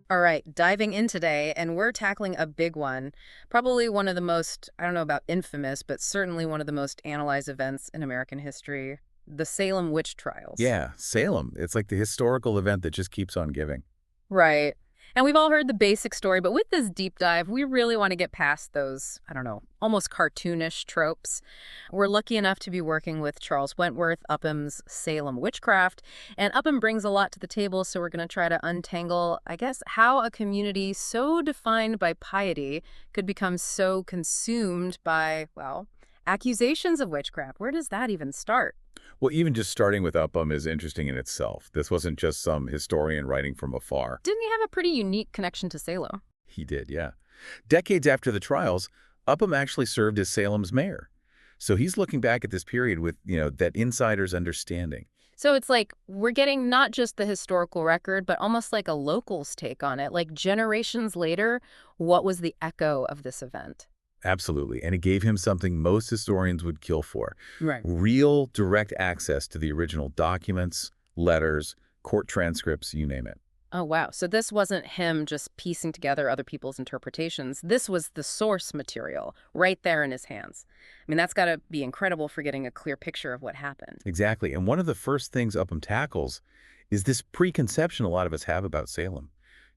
All right, diving in today, and we're tackling a big one. Probably one of the most, I don't know about infamous, but certainly one of the most analyzed events in American history, the Salem Witch Trials. Yeah, Salem. It's like the historical event that just keeps on giving. Right. And we've all heard the basic story, but with this deep dive, we really want to get past those, I don't know, almost cartoonish tropes. We're lucky enough to be working with Charles Wentworth, Upham's Salem Witchcraft, and Upham brings a lot to the table, so we're going to try to untangle, I guess, how a community so defined by piety could become so consumed by, well, accusations of witchcraft. Where does that even start? Well, even just starting with Upham is interesting in itself. This wasn't just some historian writing from afar. Didn't he have a pretty unique connection to Salem? He did, yeah. Decades after the trials, Upham actually served as Salem's mayor. So he's looking back at this period with, that insider's understanding. So it's like we're getting not just the historical record, but almost like a local's take on it. Like generations later, what was the echo of this event? Absolutely. And it gave him something most historians would kill for. Right. Real direct access to the original documents, letters, court transcripts, you name it. Oh, wow. So this wasn't him just piecing together other people's interpretations. This was the source material right there in his hands. I mean, that's got to be incredible for getting a clear picture of what happened. Exactly. And one of the first things Upham tackles is this preconception a lot of us have about Salem.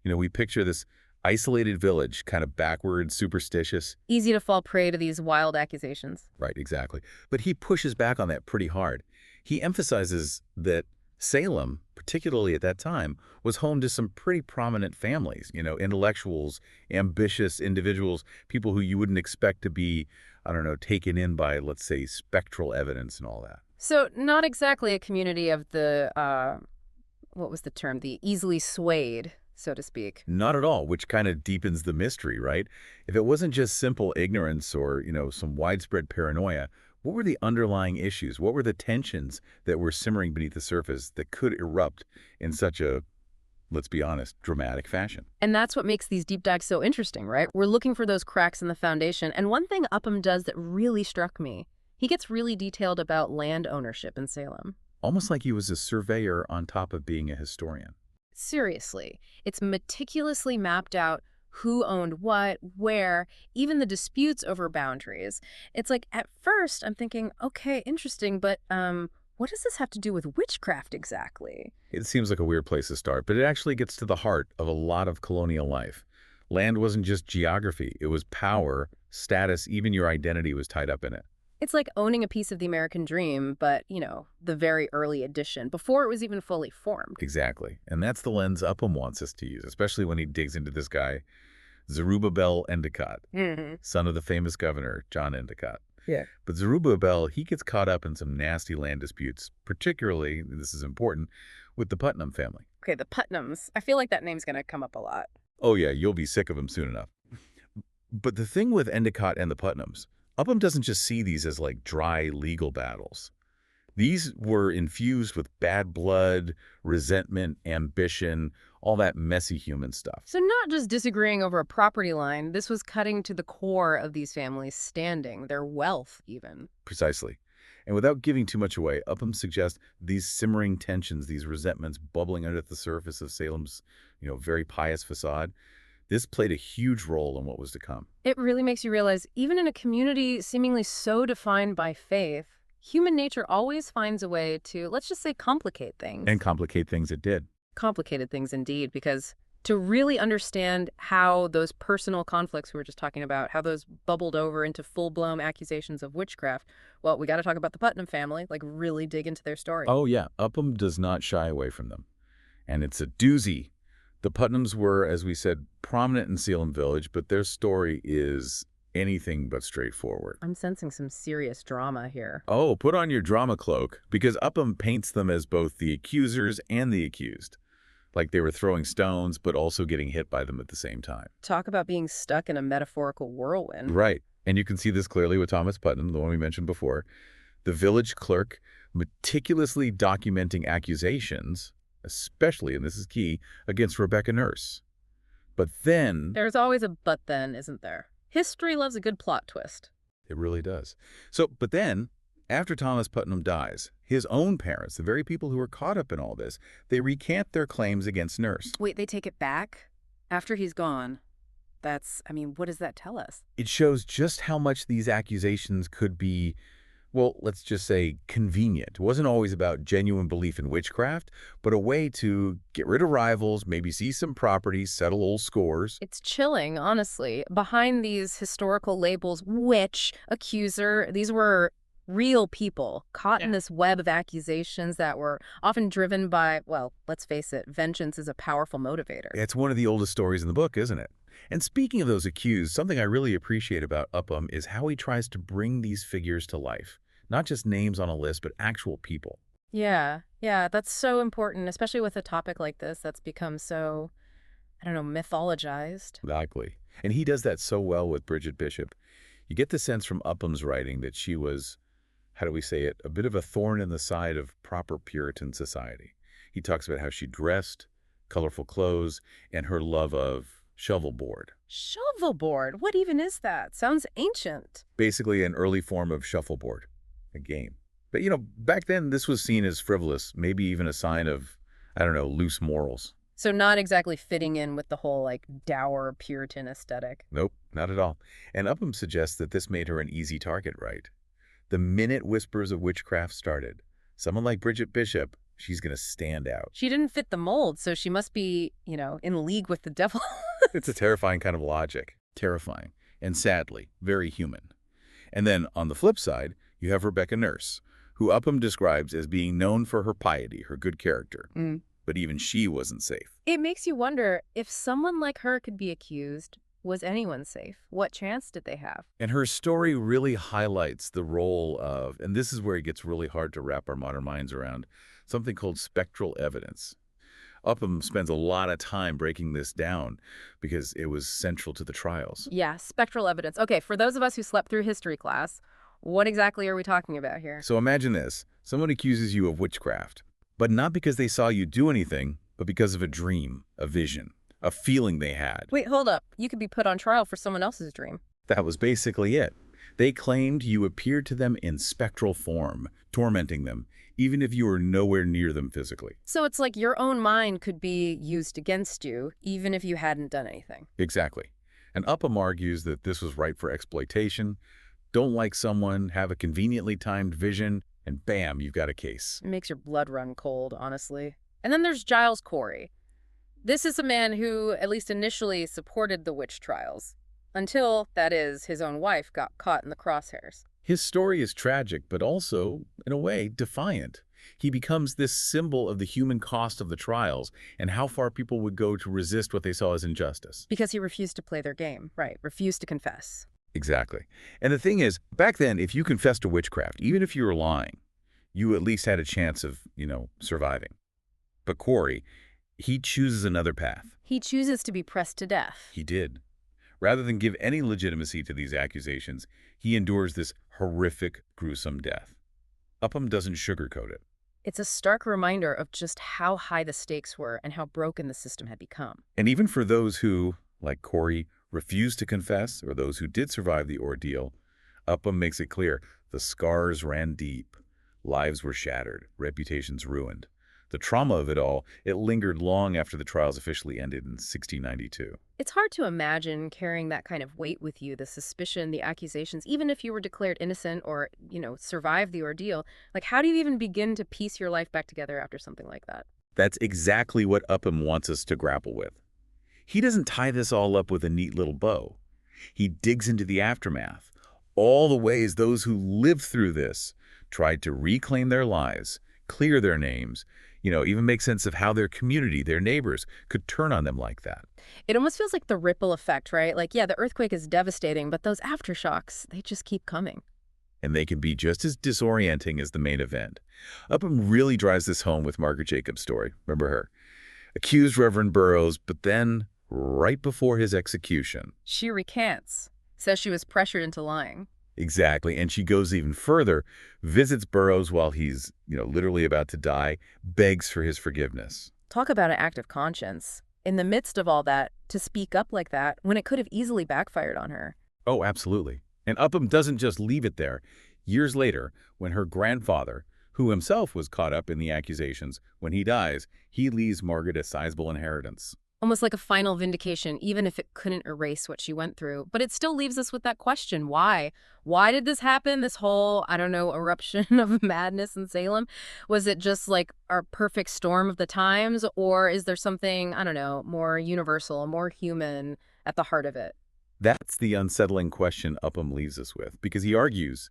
We picture this isolated village, kind of backward, superstitious. Easy to fall prey to these wild accusations. Right, exactly. But he pushes back on that pretty hard. He emphasizes that Salem, particularly at that time, was home to some pretty prominent families, intellectuals, ambitious individuals, people who you wouldn't expect to be, I don't know, taken in by, let's say, spectral evidence and all that. So not exactly a community of the, what was the term? The easily swayed, so to speak. Not at all, which kind of deepens the mystery, right? If it wasn't just simple ignorance or, some widespread paranoia, what were the underlying issues? What were the tensions that were simmering beneath the surface that could erupt in such a, let's be honest, dramatic fashion? And that's what makes these deep dives so interesting, right? We're looking for those cracks in the foundation. And one thing Upham does that really struck me, he gets really detailed about land ownership in Salem. Almost like he was a surveyor on top of being a historian. Seriously, it's meticulously mapped out who owned what, where, even the disputes over boundaries. It's like, at first, I'm thinking, okay, interesting, but what does this have to do with witchcraft exactly? It seems like a weird place to start, but it actually gets to the heart of a lot of colonial life. Land wasn't just geography. It was power, status, even your identity was tied up in it. It's like owning a piece of the American dream, but, the very early edition, before it was even fully formed. Exactly. And that's the lens Upham wants us to use, especially when he digs into this guy, Zerubbabel Endicott, son of the famous governor, John Endicott. Yeah. But Zerubbabel, he gets caught up in some nasty land disputes, particularly, this is important, with the Putnam family. Okay, the Putnams. I feel like that name's going to come up a lot. Oh yeah, you'll be sick of them soon enough. But the thing with Endicott and the Putnams, Upham doesn't just see these as like dry legal battles. These were infused with bad blood, resentment, ambition, all that messy human stuff. So not just disagreeing over a property line, this was cutting to the core of these families' standing, their wealth even. Precisely. And without giving too much away, Upham suggests these simmering tensions, these resentments bubbling under the surface of Salem's, very pious facade, this played a huge role in what was to come. It really makes you realize, even in a community seemingly so defined by faith, human nature always finds a way to, let's just say, complicate things. And complicate things it did. Complicated things indeed, because to really understand how those personal conflicts we were just talking about, how those bubbled over into full-blown accusations of witchcraft, well, we got to talk about the Putnam family, like really dig into their story. Oh yeah, Upham does not shy away from them. And it's a doozy. The Putnams were, as we said, prominent in Salem Village, but their story is anything but straightforward. I'm sensing some serious drama here. Oh, put on your drama cloak, because Upham paints them as both the accusers and the accused. Like they were throwing stones, but also getting hit by them at the same time. Talk about being stuck in a metaphorical whirlwind. Right. And you can see this clearly with Thomas Putnam, the one we mentioned before. The village clerk meticulously documenting accusations, especially, and this is key, against Rebecca Nurse. But then... There's always a but then, isn't there? History loves a good plot twist. It really does. But then, after Thomas Putnam dies, his own parents, the very people who were caught up in all this, they recant their claims against Nurse. Wait, they take it back? After he's gone, I mean, what does that tell us? It shows just how much these accusations could be, well, let's just say convenient. It wasn't always about genuine belief in witchcraft, but a way to get rid of rivals, maybe see some properties, settle old scores. It's chilling, honestly. Behind these historical labels, witch, accuser, these were real people caught in this web of accusations that were often driven by, well, let's face it, vengeance is a powerful motivator. It's one of the oldest stories in the book, isn't it? And speaking of those accused, something I really appreciate about Upham is how he tries to bring these figures to life. Not just names on a list, but actual people. Yeah, that's so important, especially with a topic like this that's become so, I don't know, mythologized. Exactly. And he does that so well with Bridget Bishop. You get the sense from Upham's writing that she was, how do we say it, a bit of a thorn in the side of proper Puritan society. He talks about how she dressed, colorful clothes, and her love of shovelboard. Shovelboard? What even is that? Sounds ancient. Basically an early form of shuffleboard, a game. But, back then this was seen as frivolous, maybe even a sign of, I don't know, loose morals. So not exactly fitting in with the whole, like, dour Puritan aesthetic. Nope, not at all. And Upham suggests that this made her an easy target, right? The minute whispers of witchcraft started, someone like Bridget Bishop, she's going to stand out. She didn't fit the mold, so she must be, in league with the devil. It's a terrifying kind of logic. Terrifying. And sadly, very human. And then, on the flip side, you have Rebecca Nurse, who Upham describes as being known for her piety, her good character. But even she wasn't safe. It makes you wonder, if someone like her could be accused, was anyone safe? What chance did they have? And her story really highlights the role of, and this is where it gets really hard to wrap our modern minds around, something called spectral evidence. Upham spends a lot of time breaking this down because it was central to the trials. Yeah, spectral evidence. Okay, for those of us who slept through history class, what exactly are we talking about here? So imagine this. Someone accuses you of witchcraft, but not because they saw you do anything, but because of a dream, a vision, a feeling they had. Wait, hold up. You could be put on trial for someone else's dream. That was basically it. They claimed you appeared to them in spectral form, tormenting them, even if you were nowhere near them physically. So it's like your own mind could be used against you, even if you hadn't done anything. Exactly. And Upham argues that this was ripe for exploitation. Don't like someone, have a conveniently timed vision, and bam, you've got a case. It makes your blood run cold, honestly. And then there's Giles Corey. This is a man who, at least initially, supported the witch trials. Until, that is, his own wife got caught in the crosshairs. His story is tragic, but also, in a way, defiant. He becomes this symbol of the human cost of the trials and how far people would go to resist what they saw as injustice. Because he refused to play their game, right? Refused to confess. Exactly. And the thing is, back then, if you confessed to witchcraft, even if you were lying, you at least had a chance of, surviving. But Corey, he chooses another path. He chooses to be pressed to death. He did. Rather than give any legitimacy to these accusations, he endures this horrific, gruesome death. Upham doesn't sugarcoat it. It's a stark reminder of just how high the stakes were and how broken the system had become. And even for those who, like Corey, refused to confess, or those who did survive the ordeal, Upham makes it clear the scars ran deep. Lives were shattered, reputations ruined. The trauma of it all, it lingered long after the trials officially ended in 1692. It's hard to imagine carrying that kind of weight with you, the suspicion, the accusations, even if you were declared innocent or, survived the ordeal. Like, how do you even begin to piece your life back together after something like that? That's exactly what Upham wants us to grapple with. He doesn't tie this all up with a neat little bow. He digs into the aftermath, all the ways those who lived through this tried to reclaim their lives, clear their names, even make sense of how their community, their neighbors, could turn on them like that. It almost feels like the ripple effect, right? Like, yeah, the earthquake is devastating, but those aftershocks, they just keep coming. And they can be just as disorienting as the main event. Upham really drives this home with Margaret Jacobs' story. Remember her? Accused Reverend Burroughs, but then, right before his execution. She recants, says she was pressured into lying. Exactly, and she goes even further, visits Burroughs while he's, literally about to die, begs for his forgiveness. Talk about an act of conscience. In the midst of all that, to speak up like that, when it could have easily backfired on her. Oh, absolutely. And Upham doesn't just leave it there. Years later, when her grandfather, who himself was caught up in the accusations, when he dies, he leaves Margaret a sizable inheritance. Almost like a final vindication, even if it couldn't erase what she went through. But it still leaves us with that question, why? Why did this happen? This whole, I don't know, eruption of madness in Salem? Was it just like our perfect storm of the times? Or is there something, I don't know, more universal, more human at the heart of it? That's the unsettling question Upham leaves us with, because he argues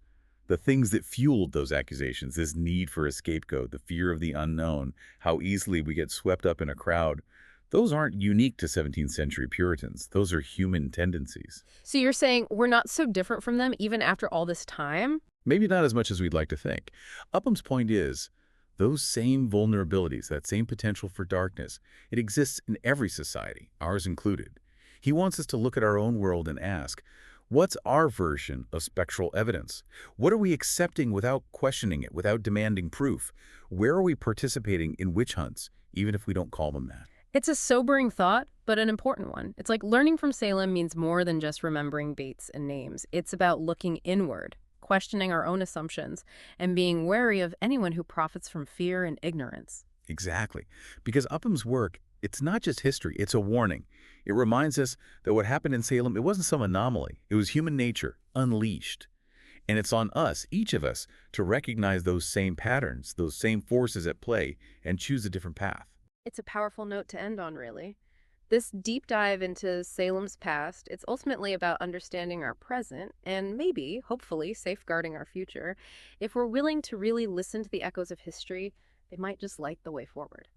the things that fueled those accusations, this need for a scapegoat, the fear of the unknown, how easily we get swept up in a crowd, those aren't unique to 17th century Puritans. Those are human tendencies. So you're saying we're not so different from them even after all this time? Maybe not as much as we'd like to think. Upham's point is, those same vulnerabilities, that same potential for darkness, it exists in every society, ours included. He wants us to look at our own world and ask, what's our version of spectral evidence? What are we accepting without questioning it, without demanding proof? Where are we participating in witch hunts, even if we don't call them that? It's a sobering thought, but an important one. It's like learning from Salem means more than just remembering dates and names. It's about looking inward, questioning our own assumptions, and being wary of anyone who profits from fear and ignorance. Exactly. Because Upham's work, it's not just history, it's a warning. It reminds us that what happened in Salem, it wasn't some anomaly. It was human nature, unleashed. And it's on us, each of us, to recognize those same patterns, those same forces at play, and choose a different path. It's a powerful note to end on, really. This deep dive into Salem's past, it's ultimately about understanding our present and maybe, hopefully, safeguarding our future. If we're willing to really listen to the echoes of history, they might just light the way forward.